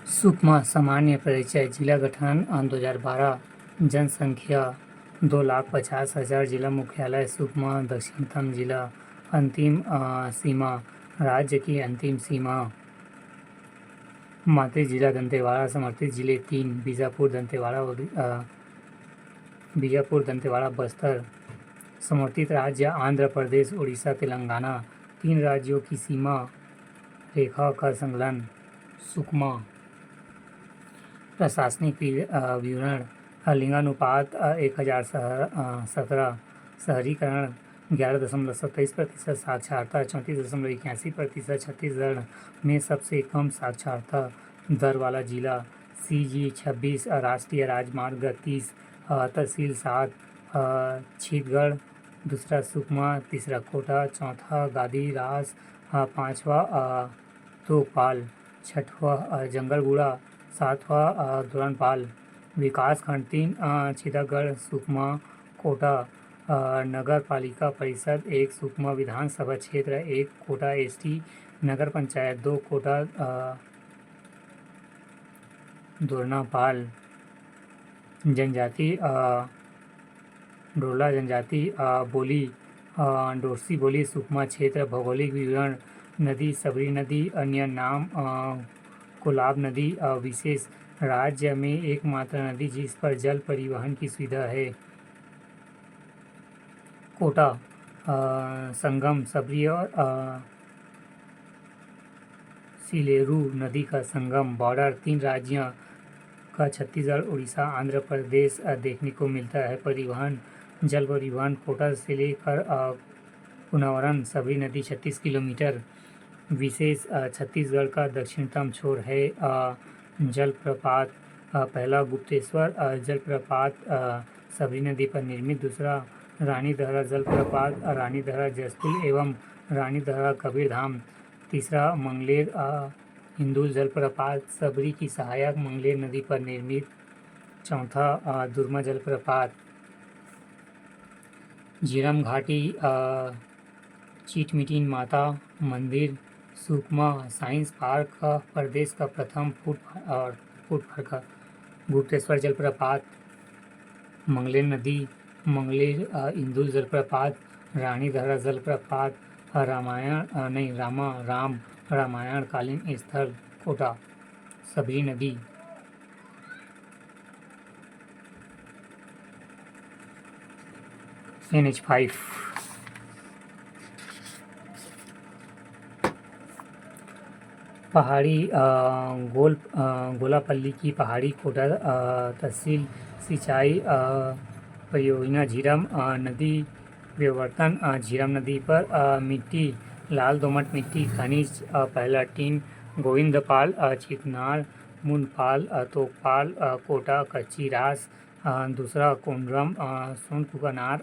सुकमा सामान्य परिचय जिला गठन 2012 जनसंख्या 2,50,000 जिला मुख्यालय सुकमा दक्षिणतम जिला अंतिम सीमा राज्य की अंतिम सीमा मातृ जिला दंतेवाड़ा समर्थित जिले 3 बीजापुर दंतेवाड़ा बस्तर समर्थित राज्य आंध्र प्रदेश उड़ीसा तेलंगाना 3 राज्यों की सीमा रेखा का संकलन सुकमा प्रशासनिक विवरण लिंगानुपात 1017 शहरीकरण 11.27%, साक्षरता 34.81%, छत्तीसगढ़ में सबसे कम साक्षरता दर वाला जिला CG 26 राष्ट्रीय राजमार्ग 30 तहसील 7 छत्तीसगढ़, दूसरा सुकमा, तीसरा कोटा, चौथा गादीरास, पाँचवा तोपाल, छठवा जंगलगुड़ा, सातवां दोरनपाल। विकास खंड 3 छत्तीसगढ़ सुकमा कोटा नगर पालिका परिषद 1 सुकमा विधानसभा क्षेत्र 1 कोटा ST नगर पंचायत 2 कोटा दोरनापाल। जनजाति डोरला जनजाति बोली डोरसी बोली सुकमा क्षेत्र। भौगोलिक विवरण नदी सबरी नदी अन्य नाम कोलाब नदी विशेष राज्य में एकमात्र नदी जिस पर जल परिवहन की सुविधा है। कोटा संगम सबरी और सिलेरू नदी का संगम। बॉर्डर 3 राज्यों का छत्तीसगढ़ उड़ीसा आंध्र प्रदेश देखने को मिलता है। परिवहन जल परिवहन कोटा से लेकर पुनावरम सबरी नदी 36 किलोमीटर। विशेष छत्तीसगढ़ का दक्षिणतम छोर है। जलप्रपात पहला गुप्तेश्वर जलप्रपात सबरी नदी पर निर्मित, दूसरा रानीदहरा जलप्रपात रानीदहरा जसपुर एवं रानीदहरा कबीरधाम, तीसरा मंगलेर हिंदुल जलप्रपात सबरी की सहायक मंगलेर नदी पर निर्मित, चौथा दुर्मा जलप्रपात। झीरम घाटी चिटमिटिन माता मंदिर सुकमा साइंस पार्क का प्रदेश का प्रथम फूड पार्क। गुप्तेश्वर जलप्रपात, मंगलेर नदी, मंगलेर इंदुल जलप्रपात, रानीदहरा जलप्रपात, रामायण कालीन स्थल कोटा सबरी नदी। NH5 पहाड़ी गोलापल्ली की पहाड़ी कोटा तहसील सिंचाई परियोजना झीरम नदी विवर्तन झीरम नदी पर मिट्टी लाल दोमट मिट्टी खनिज पहला टीन गोविंदपाल चिकनार मुंडपाल तोकपाल कोटा कच्ची रास, दूसरा कोंडरम सोनकुकनार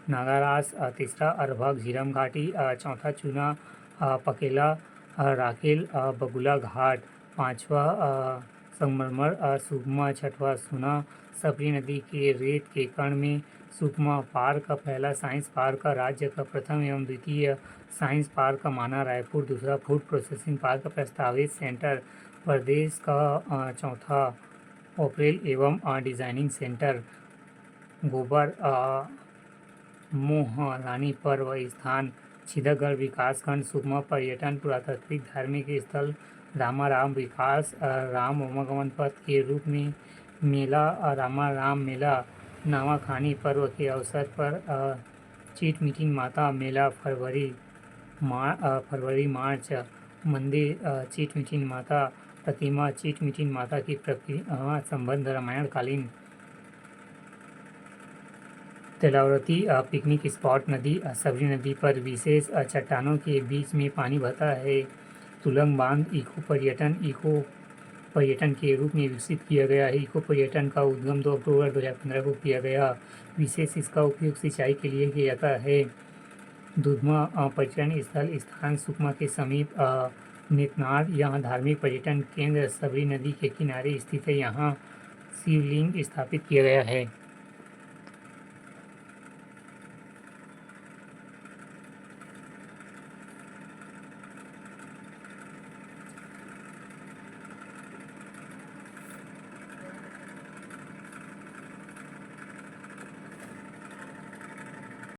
नागारास, तीसरा अरभक झीरम घाटी, चौथा चूना पकेला राकेल बगुला घाट, पाँचवा संगमरमर सुकमा, छठवा सुना सबरी नदी के रेत के कण में सुकमा। पार्क का पहला साइंस पार्क राज्य का प्रथम एवं द्वितीय साइंस पार्क माना रायपुर, दूसरा फूड प्रोसेसिंग पार्क प्रस्तावित सेंटर प्रदेश का चौथा ओपरेल एवं डिजाइनिंग सेंटर। गोबर मोह रानी पर्व स्थान छत्तीसगढ़ विकासखंड सुकमा पर्यटन पुरातात्विक धार्मिक स्थल रामाराम विकास राम आवागमन पथ के रूप में मेला रामाराम मेला नवाखानी पर्व के अवसर पर चिटमिटिन माता मेला फरवरी मार्च मंदिर चिटमिटिन माता प्रतिमा चिटमिटिन माता की प्रतिमा संबंध रामायण कालीन। तेलावरती पिकनिक स्पॉट नदी सबरी नदी पर विशेष चट्टानों के बीच में पानी बहता है। तुलंग बांध इको पर्यटन के रूप में विकसित किया गया है। इको पर्यटन का उद्गम 2 अक्टूबर 2015 को किया गया। विशेष इसका उपयोग सिंचाई के लिए किया जाता है। दुधमा पर्यटन स्थान सुकमा के समीप नेतनार यहाँ धार्मिक पर्यटन केंद्र सबरी नदी के किनारे स्थित है। यहाँ शिवलिंग स्थापित किया गया है।